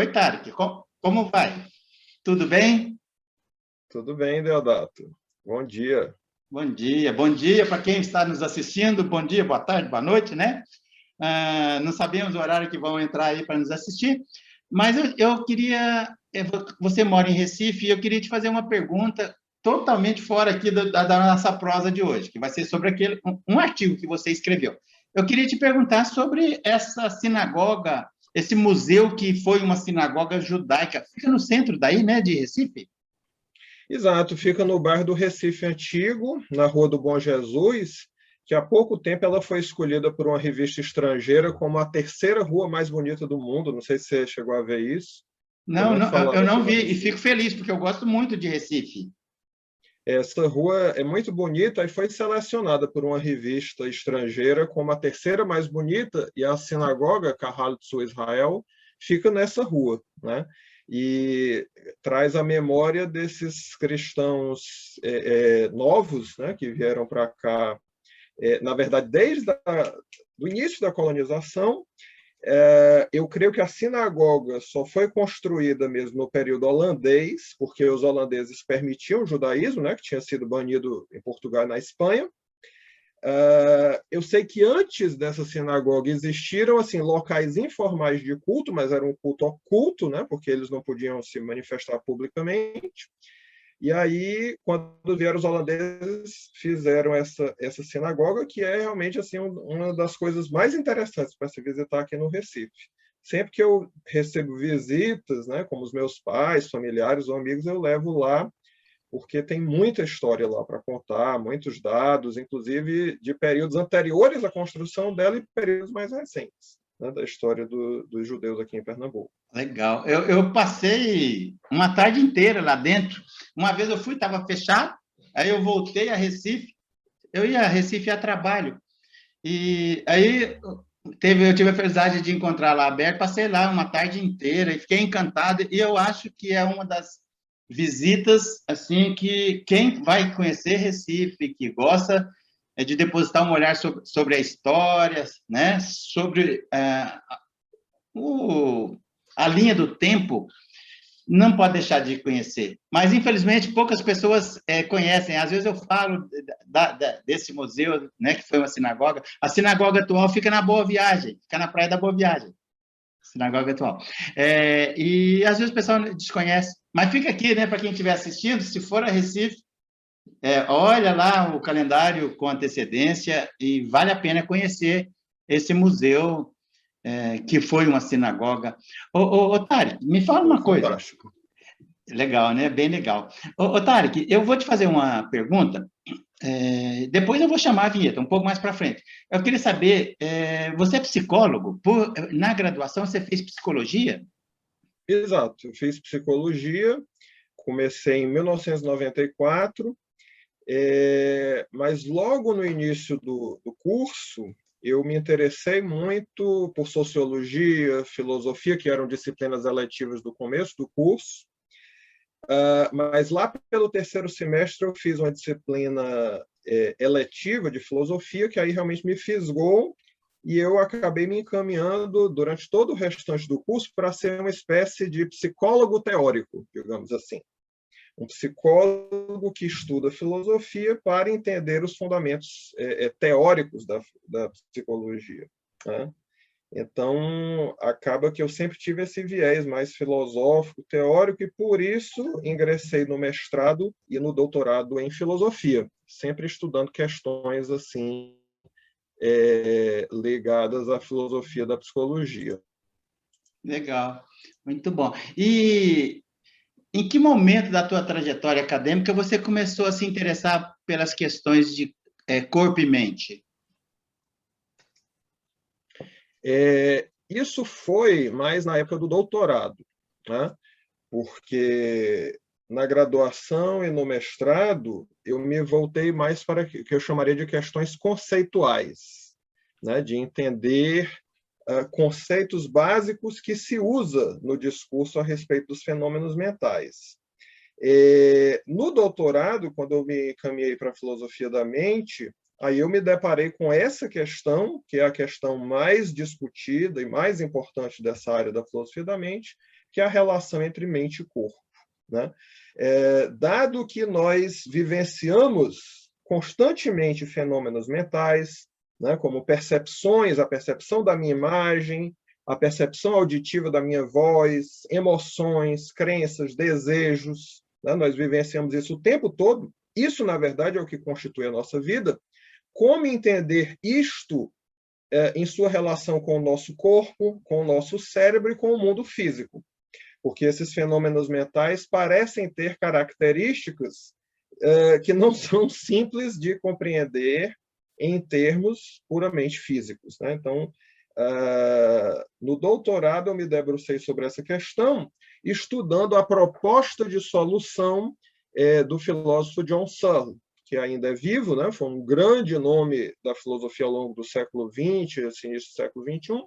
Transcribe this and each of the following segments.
Oi, Tarek, como vai? Tudo bem? Tudo bem, Deodato? Bom dia. Bom dia para quem está nos assistindo, bom dia, boa tarde, boa noite, né? Não sabemos o horário que vão entrar aí para nos assistir, mas eu queria, você mora em Recife, e eu queria te fazer uma pergunta totalmente fora aqui da nossa prosa de hoje, que vai ser sobre um artigo que você escreveu. Eu queria te perguntar sobre essa sinagoga, esse museu que foi uma sinagoga judaica, fica no centro daí, né, de Recife? Exato, fica no bairro do Recife Antigo, na Rua do Bom Jesus, que há pouco tempo ela foi escolhida por uma revista estrangeira como a terceira rua mais bonita do mundo. Não sei se você chegou a ver isso. Foi Não, muito não, eu falada não aqui no vi e Recife. fico feliz, porque eu gosto muito de Recife. Essa rua é muito bonita e foi selecionada por uma revista estrangeira como a terceira mais bonita, e a sinagoga Kahal Tzu Israel fica nessa rua, né? E traz a memória desses cristãos novos, né, que vieram para cá, na verdade, desde o início da colonização. Eu creio que a sinagoga só foi construída mesmo no período holandês, porque os holandeses permitiam o judaísmo, né, que tinha sido banido em Portugal e na Espanha. Eu sei que antes dessa sinagoga existiram assim locais informais de culto, mas era um culto oculto, né, porque eles não podiam se manifestar publicamente. E aí, quando vieram os holandeses, fizeram essa sinagoga, que é realmente assim uma das coisas mais interessantes para se visitar aqui no Recife. Sempre que eu recebo visitas, né, como os meus pais, familiares ou amigos, eu levo lá, porque tem muita história lá para contar, muitos dados, inclusive de períodos anteriores à construção dela e períodos mais recentes, né, da história dos judeus aqui em Pernambuco. Legal. Eu passei uma tarde inteira lá dentro. Uma vez eu fui, estava fechado, aí eu voltei a Recife. Eu ia a Recife a trabalho. E aí eu tive a felicidade de encontrar lá aberto. Passei lá uma tarde inteira e fiquei encantado. E eu acho que é uma das visitas assim que quem vai conhecer Recife, que gosta de depositar um olhar sobre a história, né? Sobre o, a linha do tempo, não pode deixar de conhecer. Mas, infelizmente, poucas pessoas conhecem. Às vezes eu falo desse museu, né, que foi uma sinagoga. A sinagoga atual fica na Boa Viagem, fica na Praia da Boa Viagem. Sinagoga atual. E às vezes o pessoal desconhece. Mas fica aqui, né, para quem estiver assistindo, se for a Recife, olha lá o calendário com antecedência e vale a pena conhecer esse museu que foi uma sinagoga. Tarek, me fala Foi uma coisa. fantástico. Legal, né? Bem legal. Tarek, eu vou te fazer uma pergunta. Depois eu vou chamar a vinheta, um pouco mais para frente. Eu queria saber, você é psicólogo? Na graduação você fez psicologia? Exato, eu fiz psicologia, comecei em 1994, mas logo no início do curso eu me interessei muito por sociologia, filosofia, que eram disciplinas eletivas do começo do curso, mas lá pelo terceiro semestre eu fiz uma disciplina eletiva de filosofia, que aí realmente me fisgou, e eu acabei me encaminhando durante todo o restante do curso para ser uma espécie de psicólogo teórico, digamos assim. Um psicólogo que estuda filosofia para entender os fundamentos teóricos da psicologia, né? Então, acaba que eu sempre tive esse viés mais filosófico, teórico, e por isso ingressei no mestrado e no doutorado em filosofia, sempre estudando questões assim ligadas à filosofia da psicologia. Legal, muito bom. E em que momento da tua trajetória acadêmica você começou a se interessar pelas questões de corpo e mente? Isso foi mais na época do doutorado, né? Porque na graduação e no mestrado eu me voltei mais para o que eu chamaria de questões conceituais, né? De entender conceitos básicos que se usa no discurso a respeito dos fenômenos mentais. No doutorado, quando eu me encaminhei para a filosofia da mente, aí eu me deparei com essa questão, que é a questão mais discutida e mais importante dessa área da filosofia da mente, que é a relação entre mente e corpo, né? Dado que nós vivenciamos constantemente fenômenos mentais, né, como percepções, a percepção da minha imagem, a percepção auditiva da minha voz, emoções, crenças, desejos, né, nós vivenciamos isso o tempo todo. Isso, na verdade, é o que constitui a nossa vida. Como entender isto em sua relação com o nosso corpo, com o nosso cérebro e com o mundo físico? Porque esses fenômenos mentais parecem ter características que não são simples de compreender em termos puramente físicos, né? Então, no doutorado, eu me debrucei sobre essa questão, estudando a proposta de solução do filósofo John Searle, que ainda é vivo, né? Foi um grande nome da filosofia ao longo do século XX, início do século XXI,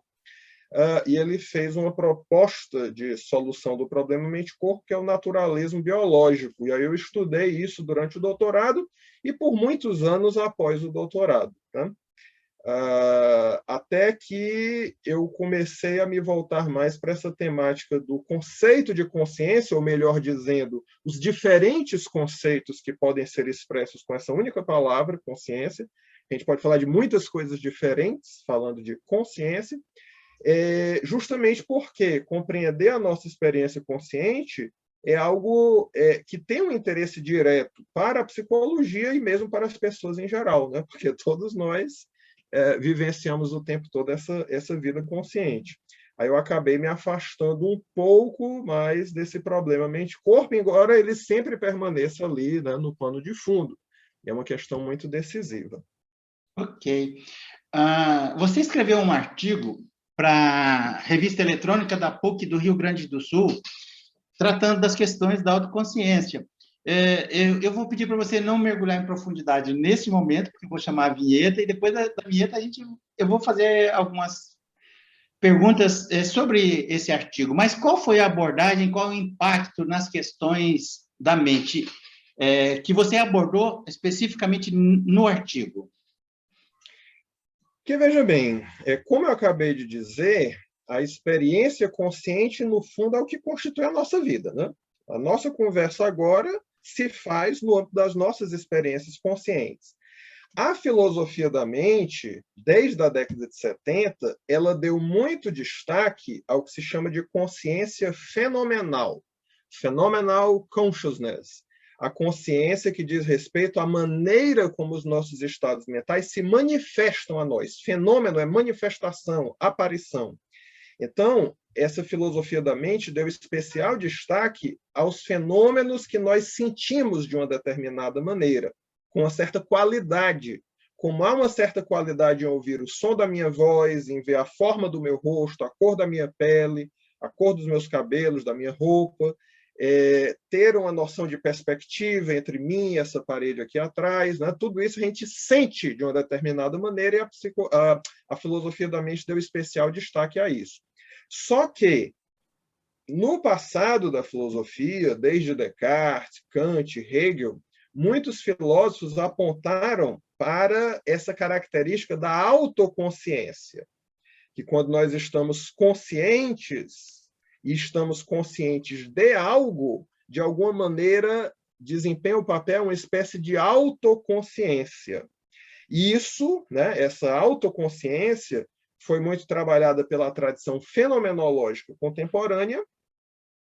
e ele fez uma proposta de solução do problema mente-corpo, que é o naturalismo biológico. E aí eu estudei isso durante o doutorado e por muitos anos após o doutorado, né? Até que eu comecei a me voltar mais para essa temática do conceito de consciência, ou melhor dizendo, os diferentes conceitos que podem ser expressos com essa única palavra, consciência. A gente pode falar de muitas coisas diferentes, falando de consciência, justamente porque compreender a nossa experiência consciente é algo que tem um interesse direto para a psicologia e mesmo para as pessoas em geral, né? Porque todos nós vivenciamos o tempo todo essa vida consciente. Aí eu acabei me afastando um pouco mais desse problema mente-corpo, embora ele sempre permaneça ali, né, no pano de fundo. É uma questão muito decisiva. Ok. Você escreveu um artigo para a Revista Eletrônica da PUC do Rio Grande do Sul, tratando das questões da autoconsciência. Eu vou pedir para você não mergulhar em profundidade nesse momento, porque eu vou chamar a vinheta, e depois da vinheta eu vou fazer algumas perguntas sobre esse artigo. Mas qual foi a abordagem, qual o impacto nas questões da mente que você abordou especificamente no artigo? Que veja bem, como eu acabei de dizer, a experiência consciente, no fundo, é o que constitui a nossa vida, né? A nossa conversa agora se faz no âmbito das nossas experiências conscientes. A filosofia da mente, desde a década de 70, ela deu muito destaque ao que se chama de consciência fenomenal, phenomenal consciousness, a consciência que diz respeito à maneira como os nossos estados mentais se manifestam a nós. Fenômeno é manifestação, aparição. Então, essa filosofia da mente deu especial destaque aos fenômenos que nós sentimos de uma determinada maneira, com uma certa qualidade. Como há uma certa qualidade em ouvir o som da minha voz, em ver a forma do meu rosto, a cor da minha pele, a cor dos meus cabelos, da minha roupa, ter uma noção de perspectiva entre mim e essa parede aqui atrás, né? Tudo isso a gente sente de uma determinada maneira e a filosofia da mente deu especial destaque a isso. Só que, no passado da filosofia, desde Descartes, Kant, Hegel, muitos filósofos apontaram para essa característica da autoconsciência, que quando nós estamos conscientes e estamos conscientes de algo, de alguma maneira desempenha o papel uma espécie de autoconsciência. E isso, né, essa autoconsciência, foi muito trabalhada pela tradição fenomenológica contemporânea,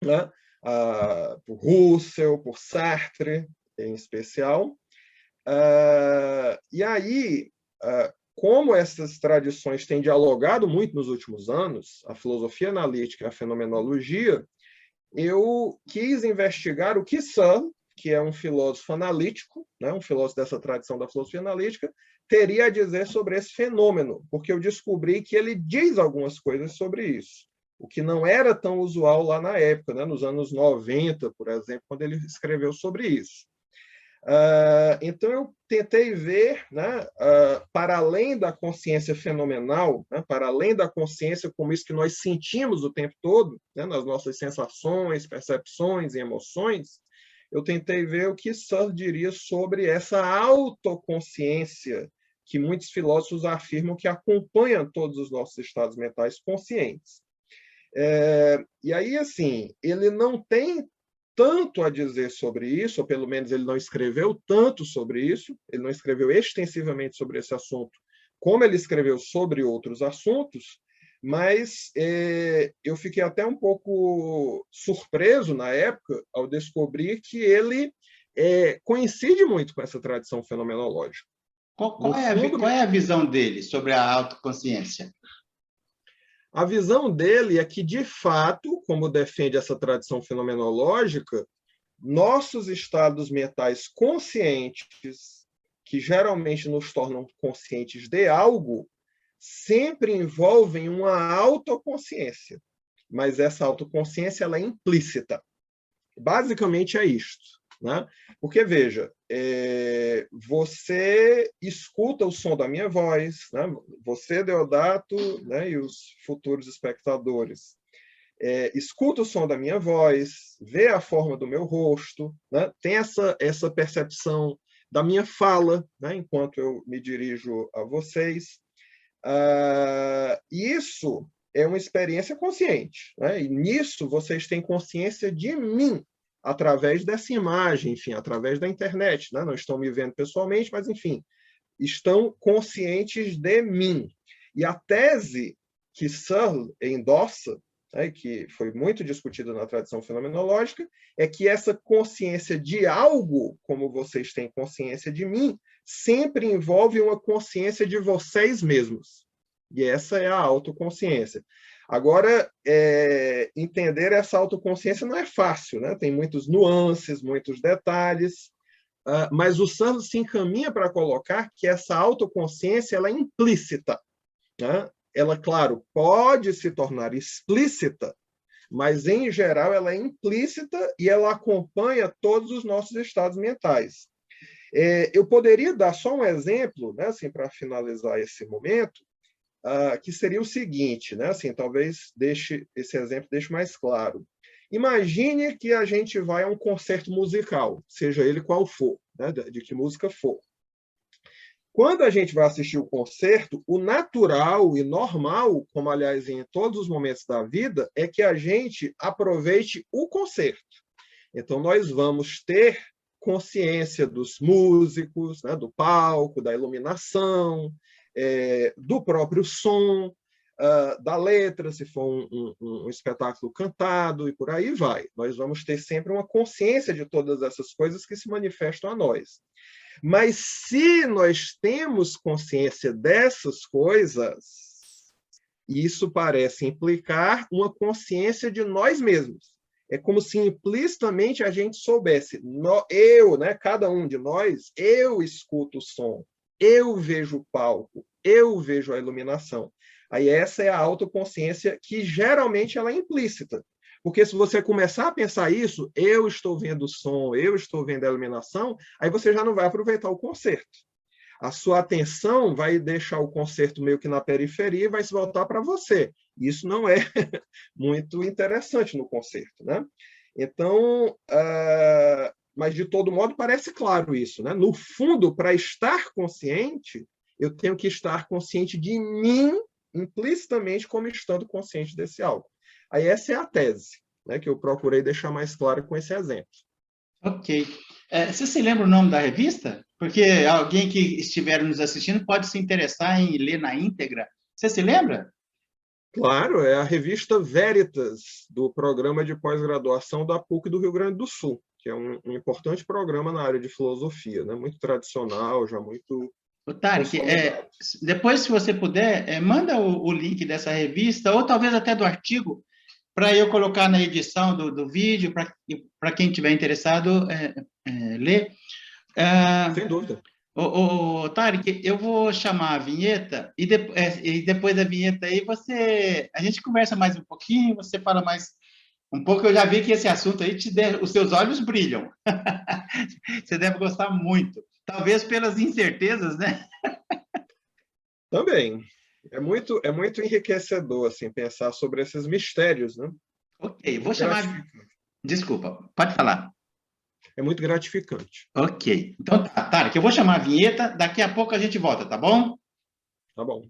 né, por Husserl, por Sartre, em especial. E aí, como essas tradições têm dialogado muito nos últimos anos, a filosofia analítica e a fenomenologia, eu quis investigar o que Searle, que é um filósofo analítico, né, um filósofo dessa tradição da filosofia analítica, teria a dizer sobre esse fenômeno, porque eu descobri que ele diz algumas coisas sobre isso, o que não era tão usual lá na época, né, nos anos 90, por exemplo, quando ele escreveu sobre isso. Então, eu tentei ver, né, para além da consciência fenomenal, né, para além da consciência como isso que nós sentimos o tempo todo, né, nas nossas sensações, percepções e emoções, eu tentei ver o que Searle diria sobre essa autoconsciência que muitos filósofos afirmam que acompanha todos os nossos estados mentais conscientes. E aí, assim, ele não tem tanto a dizer sobre isso, ou pelo menos ele não escreveu tanto sobre isso, ele não escreveu extensivamente sobre esse assunto, como ele escreveu sobre outros assuntos, mas eu fiquei até um pouco surpreso na época ao descobrir que ele coincide muito com essa tradição fenomenológica. Qual é a visão dele sobre a autoconsciência? A visão dele é que, de fato, como defende essa tradição fenomenológica, nossos estados mentais conscientes, que geralmente nos tornam conscientes de algo, sempre envolvem uma autoconsciência. Mas essa autoconsciência ela é implícita. Basicamente é isto. Né? Porque, veja, você escuta o som da minha voz, né? Você, Deodato, né? E os futuros espectadores, escuta o som da minha voz, vê a forma do meu rosto, né? Tem essa percepção da minha fala, né? Enquanto eu me dirijo a vocês. Isso é uma experiência consciente, né? E nisso vocês têm consciência de mim, através dessa imagem, enfim, através da internet, né? Não estão me vendo pessoalmente, mas, enfim, estão conscientes de mim. E a tese que Searle endossa, né, que foi muito discutida na tradição fenomenológica, é que essa consciência de algo, como vocês têm consciência de mim, sempre envolve uma consciência de vocês mesmos. E essa é a autoconsciência. Agora, entender essa autoconsciência não é fácil, né? Tem muitos nuances, muitos detalhes, mas o Searle se encaminha para colocar que essa autoconsciência ela é implícita. Né? Ela, claro, pode se tornar explícita, mas, em geral, ela é implícita e ela acompanha todos os nossos estados mentais. Eu poderia dar só um exemplo, né, assim, para finalizar esse momento, que seria o seguinte, né? Assim, talvez esse exemplo deixe mais claro. Imagine que a gente vai a um concerto musical, seja ele qual for, né? De que música for. Quando a gente vai assistir o concerto, o natural e normal, como, aliás, em todos os momentos da vida, é que a gente aproveite o concerto. Então, nós vamos ter consciência dos músicos, né? Do palco, da iluminação, do próprio som, da letra, se for um espetáculo cantado, e por aí vai. Nós vamos ter sempre uma consciência de todas essas coisas que se manifestam a nós. Mas se nós temos consciência dessas coisas, isso parece implicar uma consciência de nós mesmos. É como se implicitamente a gente soubesse, eu, né, cada um de nós, eu escuto o som, eu vejo o palco, eu vejo a iluminação. Aí essa é a autoconsciência que geralmente ela é implícita. Porque se você começar a pensar isso, eu estou vendo o som, eu estou vendo a iluminação, aí você já não vai aproveitar o concerto. A sua atenção vai deixar o concerto meio que na periferia e vai se voltar para você. Isso não é muito interessante no concerto, né? Então, mas de todo modo parece claro isso, né? No fundo, para estar consciente, eu tenho que estar consciente de mim implicitamente como estando consciente desse algo. Aí essa é a tese, né, que eu procurei deixar mais clara com esse exemplo. Ok. Você se lembra o nome da revista? Porque alguém que estiver nos assistindo pode se interessar em ler na íntegra. Você se lembra? Claro, é a revista Veritas, do programa de pós-graduação da PUC do Rio Grande do Sul, que é um importante programa na área de filosofia, né? Muito tradicional, já muito... Tarek, depois, se você puder, manda o link dessa revista, ou talvez até do artigo, para eu colocar na edição do vídeo, para quem estiver interessado ler. Sem dúvida. Tarek, eu vou chamar a vinheta, e depois da vinheta aí, a gente conversa mais um pouquinho, você fala mais um pouco. Eu já vi que esse assunto aí, os seus olhos brilham. Você deve gostar muito. Talvez pelas incertezas, né? Também. É muito enriquecedor assim, pensar sobre esses mistérios, né? Ok, vou chamar... Desculpa, pode falar. É muito gratificante. Ok. Então, Tarek, eu vou chamar a vinheta, daqui a pouco a gente volta, tá bom? Tá bom.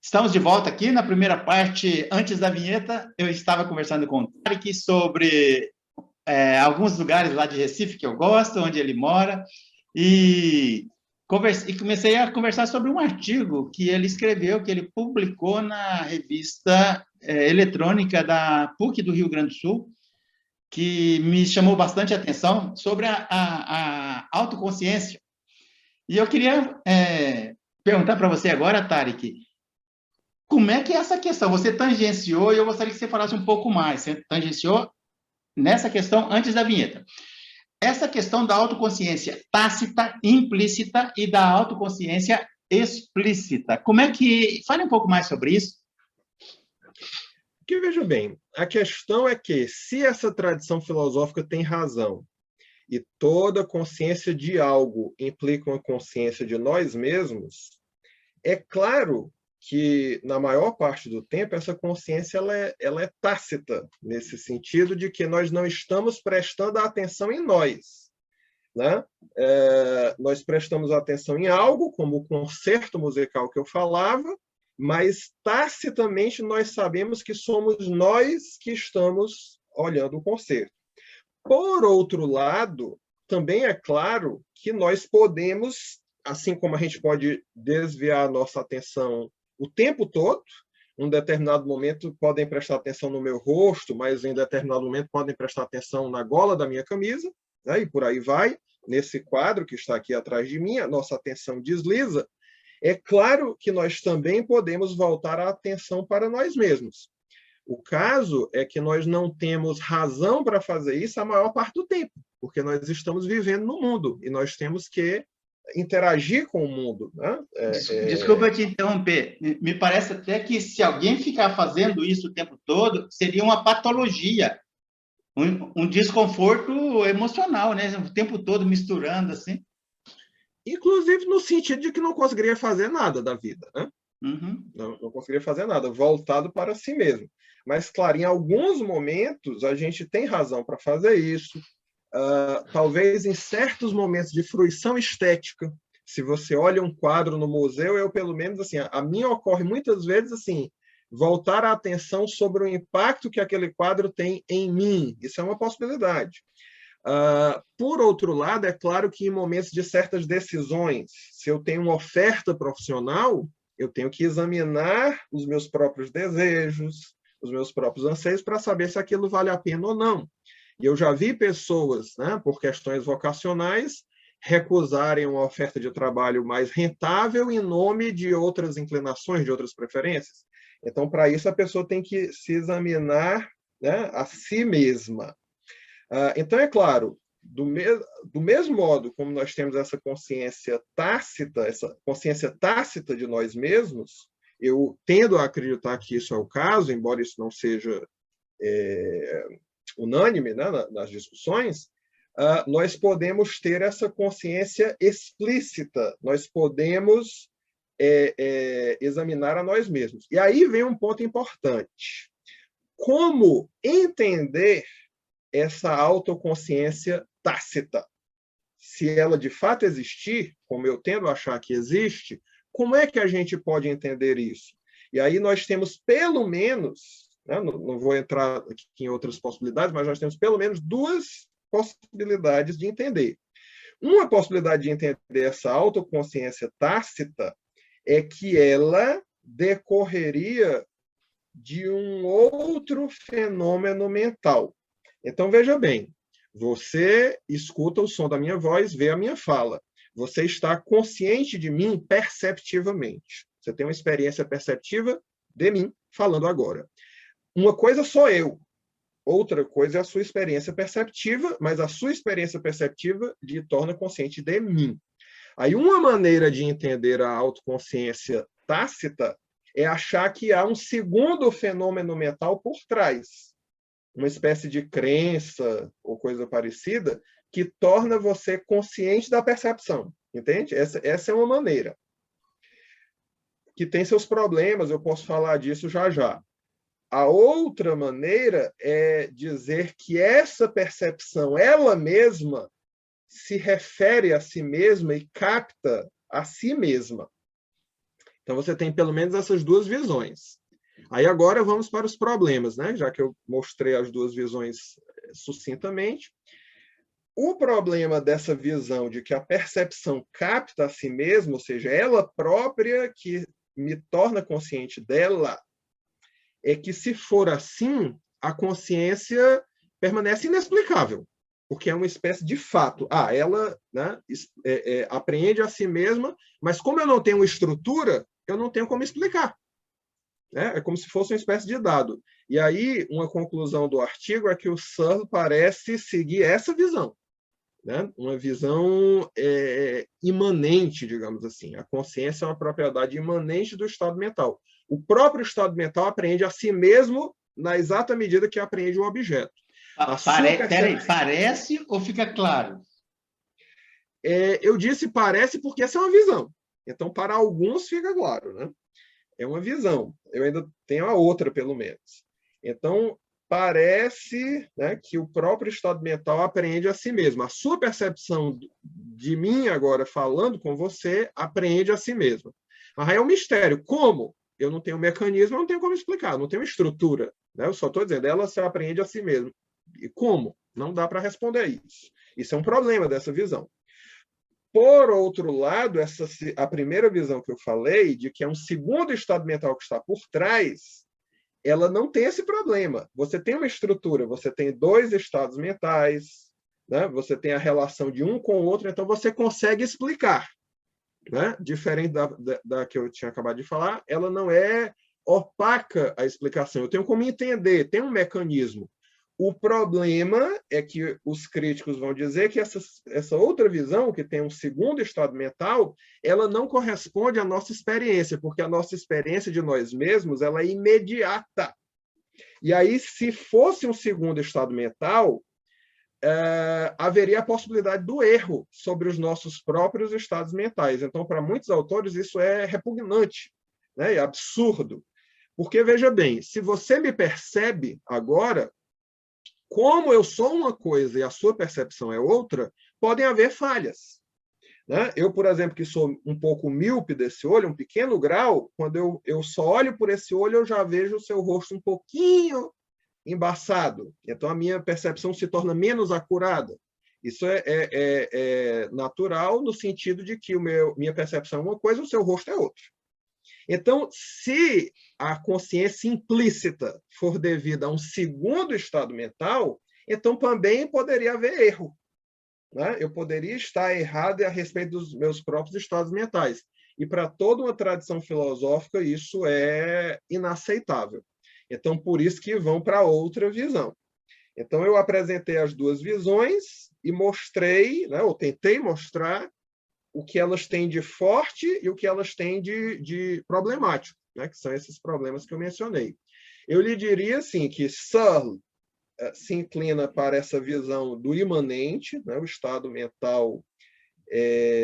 Estamos de volta aqui na primeira parte. Antes da vinheta, eu estava conversando com o Tarek sobre alguns lugares lá de Recife que eu gosto, onde ele mora, e comecei a conversar sobre um artigo que ele escreveu, que ele publicou na revista eletrônica da PUC do Rio Grande do Sul, que me chamou bastante atenção sobre a autoconsciência. E eu queria perguntar para você agora, Tarek, como é que é essa questão? Você tangenciou, e eu gostaria que você falasse um pouco mais. Você tangenciou nessa questão antes da vinheta. Essa questão da autoconsciência tácita, implícita e da autoconsciência explícita. Como é que... Fale um pouco mais sobre isso. Que veja bem, a questão é que, se essa tradição filosófica tem razão, e toda consciência de algo implica uma consciência de nós mesmos, é claro que, na maior parte do tempo, essa consciência ela é tácita, nesse sentido de que nós não estamos prestando atenção em nós. Né? Nós prestamos atenção em algo, como o concerto musical que eu falava, mas tacitamente nós sabemos que somos nós que estamos olhando o concerto. Por outro lado, também é claro que nós podemos, assim como a gente pode desviar a nossa atenção o tempo todo, em um determinado momento podem prestar atenção no meu rosto, mas em determinado momento podem prestar atenção na gola da minha camisa, né? E por aí vai. Nesse quadro que está aqui atrás de mim, a nossa atenção desliza. É claro que nós também podemos voltar a atenção para nós mesmos. O caso é que nós não temos razão para fazer isso a maior parte do tempo, porque nós estamos vivendo no mundo e nós temos que interagir com o mundo. Né? Desculpa eu te interromper. Me parece até que se alguém ficar fazendo isso o tempo todo, seria uma patologia, um desconforto emocional, né? O tempo todo misturando assim. Inclusive no sentido de que não conseguiria fazer nada da vida, né? Uhum. Não conseguiria fazer nada, voltado para si mesmo. Mas, claro, em alguns momentos a gente tem razão para fazer isso. Talvez em certos momentos de fruição estética, se você olha um quadro no museu, eu pelo menos assim, a mim ocorre muitas vezes assim, voltar a atenção sobre o impacto que aquele quadro tem em mim. Isso é uma possibilidade. Por outro lado, é claro que em momentos de certas decisões, se eu tenho uma oferta profissional, eu tenho que examinar os meus próprios desejos, os meus próprios anseios, para saber se aquilo vale a pena ou não. E eu já vi pessoas, né, por questões vocacionais, recusarem uma oferta de trabalho mais rentável em nome de outras inclinações, de outras preferências. Então, para isso, a pessoa tem que se examinar, né, a si mesma. Então, é claro, do mesmo modo como nós temos essa consciência tácita de nós mesmos, eu tendo a acreditar que isso é o caso, embora isso não seja unânime, né, nas discussões, nós podemos ter essa consciência explícita, nós podemos examinar a nós mesmos. E aí vem um ponto importante. Como entender essa autoconsciência tácita? Se ela de fato existir, como eu tendo a achar que existe, como é que a gente pode entender isso? E aí nós temos pelo menos, né, não vou entrar aqui em outras possibilidades, mas nós temos pelo menos duas possibilidades de entender. Uma possibilidade de entender essa autoconsciência tácita é que ela decorreria de um outro fenômeno mental. Então, veja bem, você escuta o som da minha voz, vê a minha fala. Você está consciente de mim perceptivamente. Você tem uma experiência perceptiva de mim falando agora. Uma coisa sou eu, outra coisa é a sua experiência perceptiva, mas a sua experiência perceptiva lhe torna consciente de mim. Aí, uma maneira de entender a autoconsciência tácita é achar que há um segundo fenômeno mental por trás, uma espécie de crença ou coisa parecida que torna você consciente da percepção, entende? Essa é uma maneira que tem seus problemas, eu posso falar disso já já. A outra maneira é dizer que essa percepção, ela mesma, se refere a si mesma e capta a si mesma. Então, você tem pelo menos essas duas visões. Aí, agora, vamos para os problemas, né? Já que eu mostrei as duas visões sucintamente. O problema dessa visão de que a percepção capta a si mesma, ou seja, ela própria que me torna consciente dela, é que, se for assim, a consciência permanece inexplicável, porque é uma espécie de fato. Ela, né, apreende a si mesma, mas como eu não tenho estrutura, eu não tenho como explicar. Né? É como se fosse uma espécie de dado. E aí, uma conclusão do artigo é que o Searle parece seguir essa visão. Né? Uma visão imanente, digamos assim. A consciência é uma propriedade imanente do estado mental. O próprio estado mental apreende a si mesmo na exata medida que apreende o objeto. Peraí, parece ou fica claro? Eu disse parece porque essa é uma visão. Então, para alguns fica claro. Né? É uma visão. Eu ainda tenho a outra, pelo menos. Então, parece, né, que o próprio estado mental apreende a si mesmo. A sua percepção de mim agora falando com você apreende a si mesma. Mas aí é um mistério. Como? Eu não tenho mecanismo, eu não tenho como explicar, não tenho estrutura. Né? Eu só estou dizendo, ela se apreende a si mesma. E como? Não dá para responder isso. Isso é um problema dessa visão. Por outro lado, a primeira visão que eu falei, de que é um segundo estado mental que está por trás, ela não tem esse problema. Você tem uma estrutura, você tem dois estados mentais, né? Você tem a relação de um com o outro, então você consegue explicar. Né? Diferente da que eu tinha acabado de falar, ela não é opaca a explicação. Eu tenho como entender, tem um mecanismo. O problema é que os críticos vão dizer que essa outra visão, que tem um segundo estado mental, ela não corresponde à nossa experiência, porque a nossa experiência de nós mesmos ela é imediata. E aí, se fosse um segundo estado mental, haveria a possibilidade do erro sobre os nossos próprios estados mentais. Então, para muitos autores, isso é repugnante, né? É absurdo. Porque, veja bem, se você me percebe agora, como eu sou uma coisa e a sua percepção é outra, podem haver falhas. Né? Eu, por exemplo, que sou um pouco míope desse olho, um pequeno grau, quando eu só olho por esse olho, eu já vejo o seu rosto um pouquinho embaçado. Então, a minha percepção se torna menos acurada. Isso é natural no sentido de que minha percepção é uma coisa, o seu rosto é outra. Então, se a consciência implícita for devida a um segundo estado mental, então também poderia haver erro. Né? Eu poderia estar errado a respeito dos meus próprios estados mentais. E para toda uma tradição filosófica, isso é inaceitável. Então, por isso que vão para outra visão. Então, eu apresentei as duas visões e mostrei, né, ou tentei mostrar, o que elas têm de forte e o que elas têm de problemático, né, que são esses problemas que eu mencionei. Eu lhe diria assim, que Searle se inclina para essa visão do imanente, né, o estado mental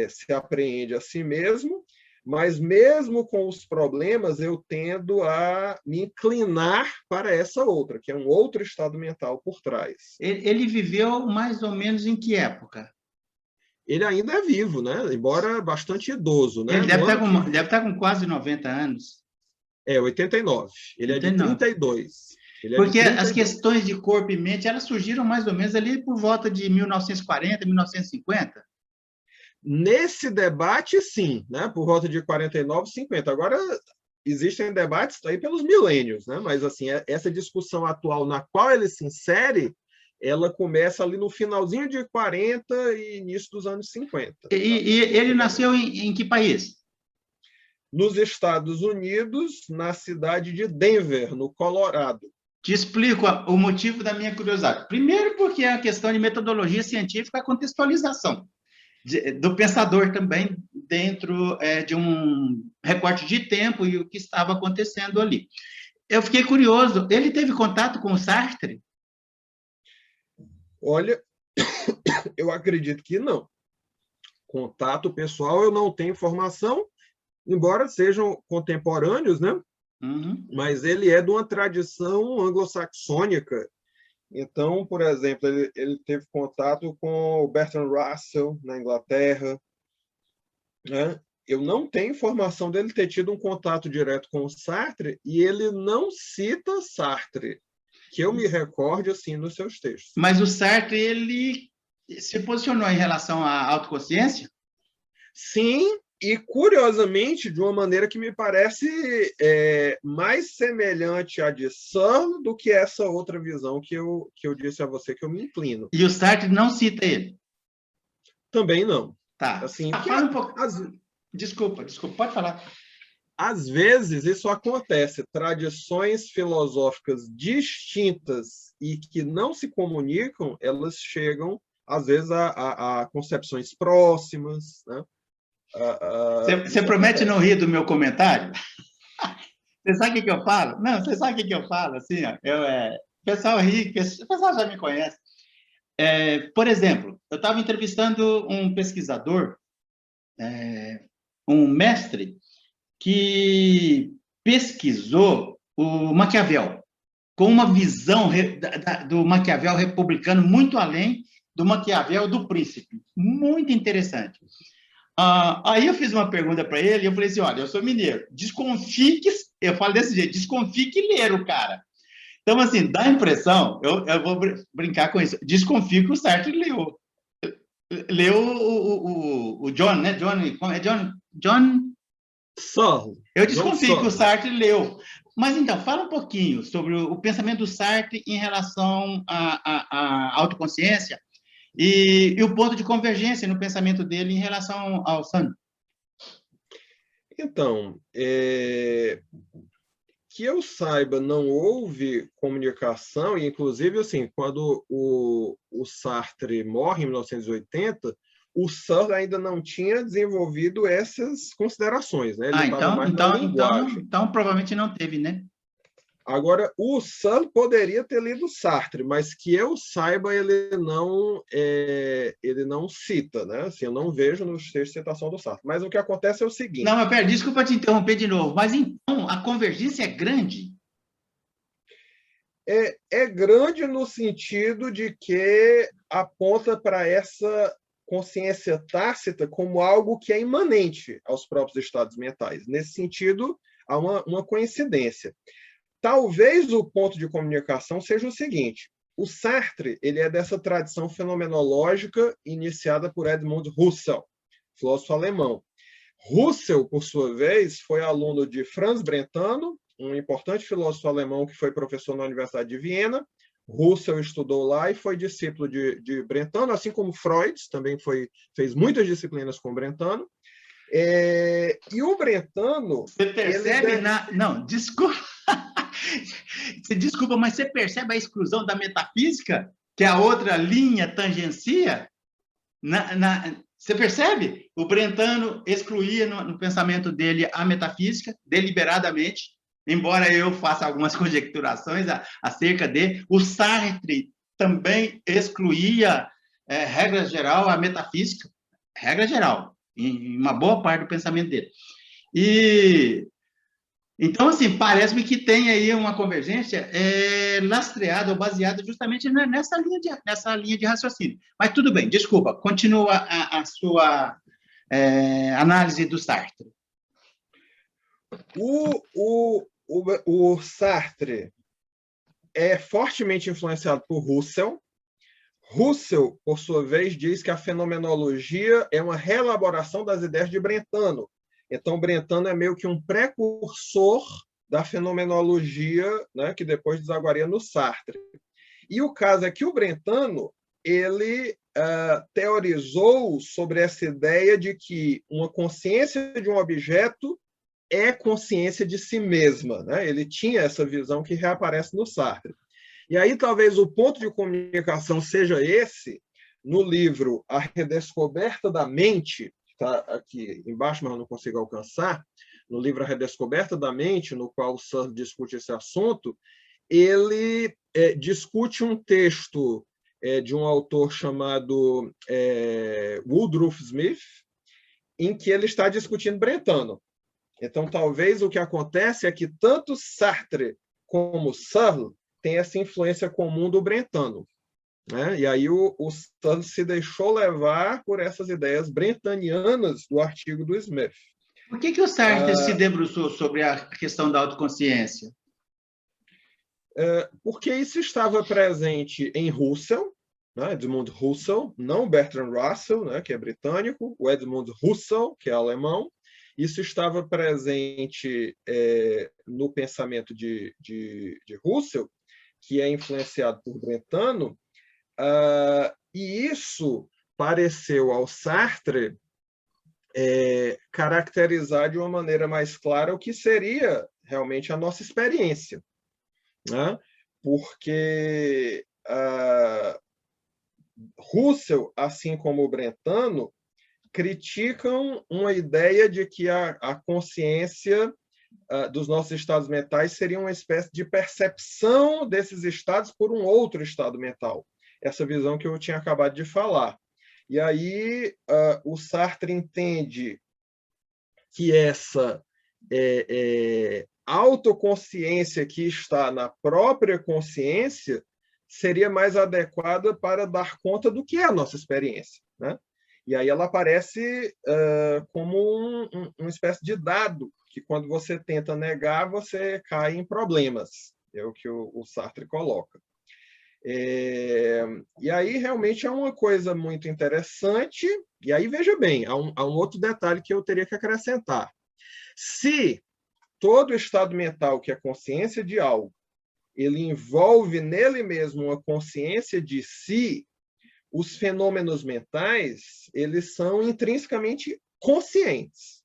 se apreende a si mesmo, mas mesmo com os problemas, eu tendo a me inclinar para essa outra, que é um outro estado mental por trás. Ele viveu mais ou menos em que época? Ele ainda é vivo, né? Embora bastante idoso. Né? Ele deve estar com quase 90 anos. 89. Ele 89. É de 32. Porque as questões de corpo e mente, elas surgiram mais ou menos ali por volta de 1940, 1950. Nesse debate, sim, né? Por volta de 49, 50. Agora, existem debates aí pelos milênios, né? Mas, assim, essa discussão atual na qual ele se insere, ela começa ali no finalzinho de 40 e início dos anos 50. E ele nasceu em que país? Nos Estados Unidos, na cidade de Denver, no Colorado. Te explico o motivo da minha curiosidade. Primeiro, porque é a questão de metodologia científica, a contextualização do pensador também dentro de um recorte de tempo e o que estava acontecendo ali. Eu fiquei curioso, ele teve contato com o Sartre? Olha, eu acredito que não. Contato pessoal, eu não tenho informação, embora sejam contemporâneos, né? Uhum. Mas ele é de uma tradição anglo-saxônica. Então, por exemplo, ele teve contato com o Bertrand Russell, na Inglaterra, né? eu não tenho informação dele ter tido um contato direto com o Sartre, e ele não cita Sartre, que eu me recorde assim nos seus textos. Mas o Sartre, ele se posicionou em relação à autoconsciência? Sim, e curiosamente, de uma maneira que me parece mais semelhante à de Searle do que essa outra visão que eu disse a você que eu me inclino. E o Sartre não cita ele? Também não. Tá. Assim, Fala um pouco. Desculpa, pode falar. Às vezes isso acontece, tradições filosóficas distintas e que não se comunicam, elas chegam, às vezes, a concepções próximas, né? Você promete não rir do meu comentário? Você sabe o que eu falo? Não, você sabe o que eu falo? Assim, ó, o pessoal ri, o pessoal já me conhece. Por exemplo, eu estava entrevistando um pesquisador, um mestre, que pesquisou o Maquiavel, com uma visão do Maquiavel republicano muito além do Maquiavel do príncipe. Muito interessante. Aí eu fiz uma pergunta para ele e eu falei assim, olha, eu sou mineiro, desconfie que... Eu falo desse jeito, desconfie que ler o cara. Então, assim, dá a impressão, eu vou brincar com isso, desconfie que o Sartre leu. Leu o John, né? John... Searle. Eu desconfio que o Sartre leu. Mas, então, fala um pouquinho sobre o pensamento do Sartre em relação à autoconsciência e o ponto de convergência no pensamento dele em relação ao Sand. Então, que eu saiba, não houve comunicação, e inclusive, assim, quando o Sartre morre em 1980, o Searle ainda não tinha desenvolvido essas considerações, né? Ele estava mais na linguagem. Então, provavelmente não teve, né? Agora, o Searle poderia ter lido Sartre, mas que eu saiba, ele não cita, né? Assim, eu não vejo nos textos citação do Sartre. Mas o que acontece é o seguinte... Não, mas pera, desculpa te interromper de novo, mas então a convergência é grande? É grande no sentido de que aponta para essa consciência tácita como algo que é imanente aos próprios estados mentais. Nesse sentido, há uma coincidência. Talvez o ponto de comunicação seja o seguinte: o Sartre, ele é dessa tradição fenomenológica iniciada por Edmund Husserl, filósofo alemão. Husserl, por sua vez, foi aluno de Franz Brentano, um importante filósofo alemão que foi professor na Universidade de Viena. Husserl estudou lá e foi discípulo de Brentano, assim como Freud, também fez muitas disciplinas com Brentano. E o Brentano... Você percebe? Não, desculpa. Desculpa, mas você percebe a exclusão da metafísica, que a outra linha tangencia? Você percebe? O Brentano excluía no pensamento dele a metafísica, deliberadamente, embora eu faça algumas conjecturações acerca dele. O Sartre também excluía, regra geral, a metafísica, regra geral, em uma boa parte do pensamento dele. Então, assim, parece-me que tem aí uma convergência lastreada ou baseada justamente nessa linha de raciocínio. Mas tudo bem, desculpa, continua a sua análise do Sartre. O Sartre é fortemente influenciado por Husserl. Husserl, por sua vez, diz que a fenomenologia é uma reelaboração das ideias de Brentano. Então, Brentano é meio que um precursor da fenomenologia, né, que depois desaguaria no Sartre. E o caso é que o Brentano ele teorizou sobre essa ideia de que uma consciência de um objeto é consciência de si mesma, né? Ele tinha essa visão que reaparece no Sartre. E aí talvez o ponto de comunicação seja esse, no livro A Redescoberta da Mente, que está aqui embaixo, mas eu não consigo alcançar, no livro A Redescoberta da Mente, no qual o Searle discute esse assunto, ele discute um texto de um autor chamado Woodrow Smith, em que ele está discutindo Brentano. Então, talvez o que acontece é que tanto Sartre como Searle têm essa influência comum do Brentano, né? E aí o Searle se deixou levar por essas ideias brentanianas do artigo do Smith. Por que o Sartre se debruçou sobre a questão da autoconsciência? Porque isso estava presente em Husserl, né, Edmund Husserl, não Bertrand Russell, né, que é britânico, o Edmund Husserl, que é alemão. Isso estava presente no pensamento de Husserl, que é influenciado por Brentano, e isso pareceu ao Sartre caracterizar de uma maneira mais clara o que seria realmente a nossa experiência, né? Porque Husserl, assim como o Brentano, criticam uma ideia de que a consciência dos nossos estados mentais seria uma espécie de percepção desses estados por um outro estado mental. Essa visão que eu tinha acabado de falar. E aí o Sartre entende que essa autoconsciência que está na própria consciência seria mais adequada para dar conta do que é a nossa experiência, né? E aí ela aparece como uma espécie de dado, que quando você tenta negar, você cai em problemas. É o que o Sartre coloca. E aí realmente é uma coisa muito interessante. E aí, veja bem, há um outro detalhe que eu teria que acrescentar. Se todo estado mental, que é consciência de algo, ele envolve nele mesmo uma consciência de si, os fenômenos mentais, eles são intrinsecamente conscientes.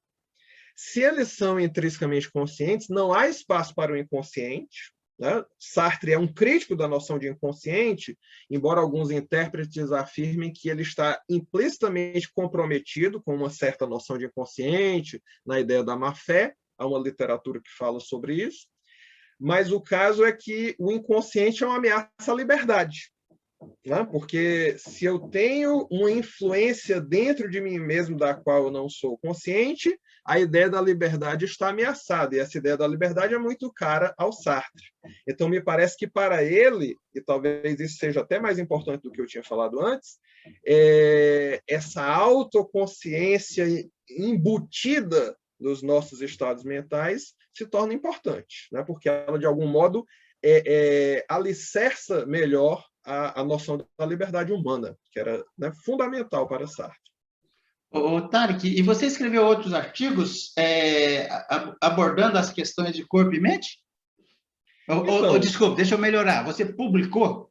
Se eles são intrinsecamente conscientes, não há espaço para o inconsciente, né? Sartre é um crítico da noção de inconsciente, embora alguns intérpretes afirmem que ele está implicitamente comprometido com uma certa noção de inconsciente, na ideia da má-fé. Há uma literatura que fala sobre isso. Mas o caso é que o inconsciente é uma ameaça à liberdade, né? Porque se eu tenho uma influência dentro de mim mesmo da qual eu não sou consciente, a ideia da liberdade está ameaçada, e essa ideia da liberdade é muito cara ao Sartre. Então, me parece que para ele, e talvez isso seja até mais importante do que eu tinha falado antes, essa autoconsciência embutida nos nossos estados mentais se torna importante, né? Porque ela, de algum modo, alicerça melhor a noção da liberdade humana, que era, né, fundamental para Sartre. Tarek, e você escreveu outros artigos abordando as questões de corpo e mente? Então, desculpe, deixa eu melhorar. Você publicou?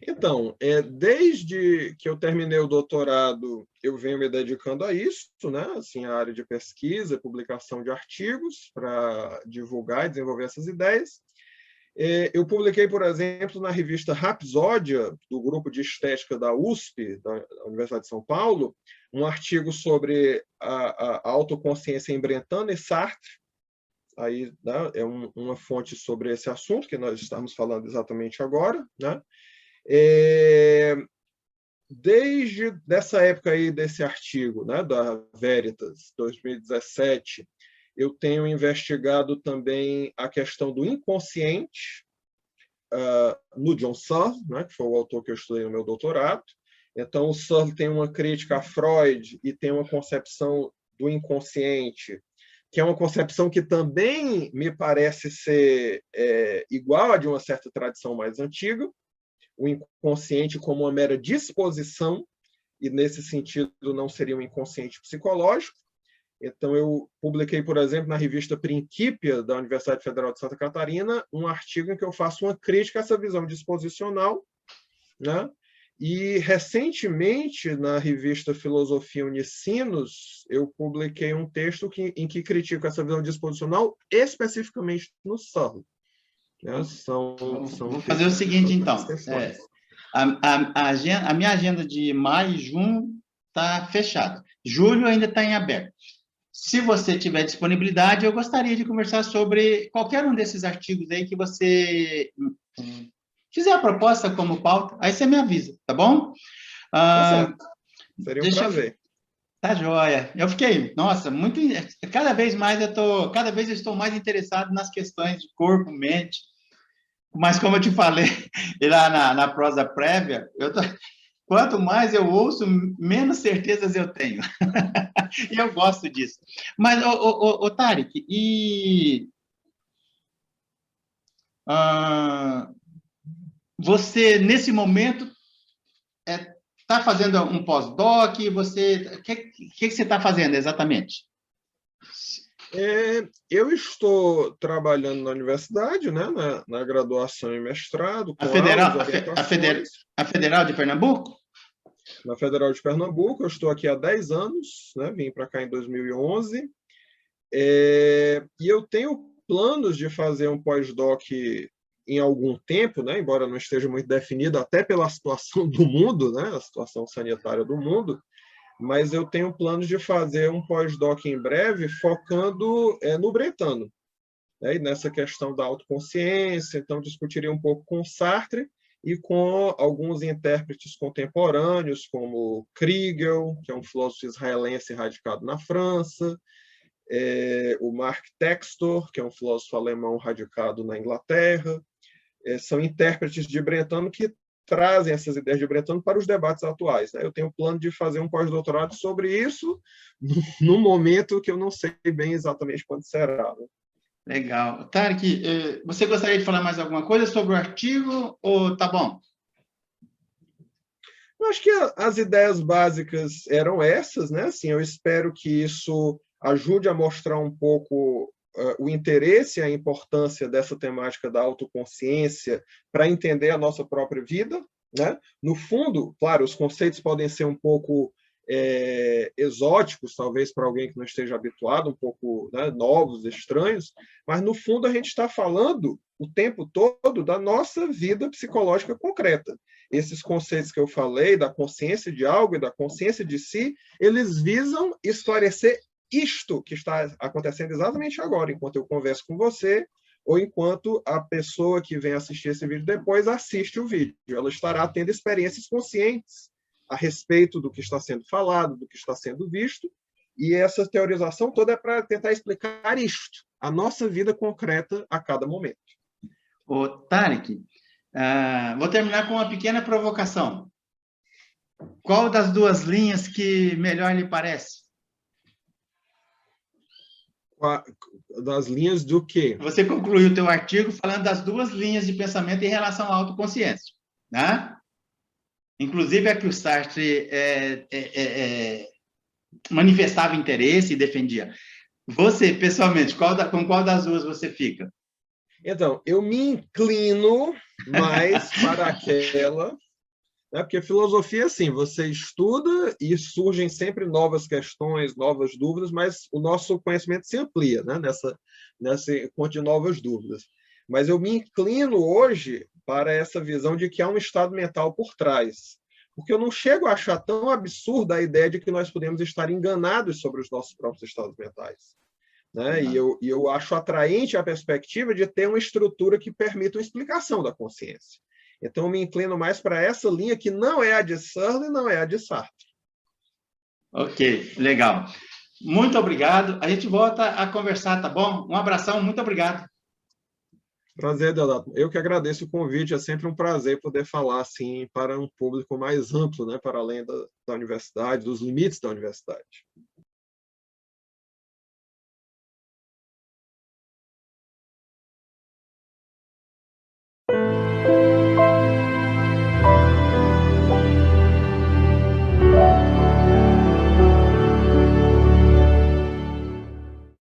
Então, desde que eu terminei o doutorado, eu venho me dedicando a isso, né? Assim, a área de pesquisa, publicação de artigos para divulgar e desenvolver essas ideias. Eu publiquei, por exemplo, na revista Rapsódia, do grupo de estética da USP, da Universidade de São Paulo, um artigo sobre a autoconsciência em Brentano e Sartre. Aí, né, é uma fonte sobre esse assunto que nós estamos falando exatamente agora, né? Desde dessa época aí desse artigo, né, da Veritas, 2017, eu tenho investigado também a questão do inconsciente no John Searle, né, que foi o autor que eu estudei no meu doutorado. Então, o Searle tem uma crítica a Freud e tem uma concepção do inconsciente, que é uma concepção que também me parece ser igual a de uma certa tradição mais antiga, o inconsciente como uma mera disposição, e nesse sentido não seria um inconsciente psicológico. Então, eu publiquei, por exemplo, na revista Principia, da Universidade Federal de Santa Catarina, um artigo em que eu faço uma crítica a essa visão disposicional, né? E, recentemente, na revista Filosofia Unicinos, eu publiquei um texto em que critico essa visão disposicional, especificamente no Searle. Vou fazer o seguinte, então. A minha agenda de maio e junho está fechada. Julho ainda está em aberto. Se você tiver disponibilidade, eu gostaria de conversar sobre qualquer um desses artigos aí que você fizer a proposta como pauta, aí você me avisa, tá bom? Tá certo. Seria um prazer. Tá joia. Eu fiquei, nossa, muito. Cada vez eu estou mais interessado nas questões de corpo, mente. Mas como eu te falei lá na prosa prévia, Quanto mais eu ouço, menos certezas eu tenho. E eu gosto disso. Mas, Tarek, ah, você, nesse momento, está fazendo um pós-doc? O que você está fazendo exatamente? Eu estou trabalhando na universidade, né, na graduação e mestrado, com aulas, orientações. A Federal de Pernambuco? Na Federal de Pernambuco, eu estou aqui há 10 anos, né, vim para cá em 2011, e eu tenho planos de fazer um pós-doc em algum tempo, né, embora não esteja muito definido, até pela situação do mundo, né, a situação sanitária do mundo, mas eu tenho planos de fazer um pós-doc em breve, focando no bretano, né, e nessa questão da autoconsciência. Então, discutiria um pouco com Sartre e com alguns intérpretes contemporâneos, como Kriegel, que é um filósofo israelense radicado na França, o Mark Textor, que é um filósofo alemão radicado na Inglaterra. São intérpretes de bretano que trazem essas ideias de bretano para os debates atuais, né? Eu tenho o plano de fazer um pós-doutorado sobre isso, num momento que eu não sei bem exatamente quando será, né? Legal. Tarek, você gostaria de falar mais alguma coisa sobre o artigo ou tá bom? Eu acho que as ideias básicas eram essas, né? Assim, eu espero que isso ajude a mostrar um pouco o interesse e a importância dessa temática da autoconsciência para entender a nossa própria vida, né? No fundo, claro, os conceitos podem ser um pouco exóticos, talvez para alguém que não esteja habituado, um pouco, né, novos, estranhos, mas no fundo a gente está falando o tempo todo da nossa vida psicológica concreta. Esses conceitos que eu falei, da consciência de algo e da consciência de si, eles visam esclarecer isto que está acontecendo exatamente agora, enquanto eu converso com você, ou enquanto a pessoa que vem assistir esse vídeo depois assiste o vídeo. Ela estará tendo experiências conscientes a respeito do que está sendo falado, do que está sendo visto, e essa teorização toda é para tentar explicar isto, a nossa vida concreta a cada momento. Ô, Tarek, vou terminar com uma pequena provocação. Qual das duas linhas que melhor lhe parece? Das linhas do quê? Você concluiu o teu artigo falando das duas linhas de pensamento em relação à autoconsciência, né? Inclusive a que o Sartre manifestava interesse e defendia. Você, pessoalmente, com qual das duas você fica? Então, eu me inclino mais para aquela, né? Porque filosofia, assim, você estuda e surgem sempre novas questões, novas dúvidas, mas o nosso conhecimento se amplia, né? Nessa conta de novas dúvidas. Mas eu me inclino hoje para essa visão de que há um estado mental por trás. Porque eu não chego a achar tão absurda a ideia de que nós podemos estar enganados sobre os nossos próprios estados mentais, né? E eu acho atraente a perspectiva de ter uma estrutura que permita uma explicação da consciência. Então, eu me inclino mais para essa linha que não é a de Searle e não é a de Sartre. Ok, legal. Muito obrigado. A gente volta a conversar, tá bom? Um abração, muito obrigado. Prazer, Deodato. Eu que agradeço o convite. É sempre um prazer poder falar assim para um público mais amplo, né, para além da universidade, dos limites da universidade.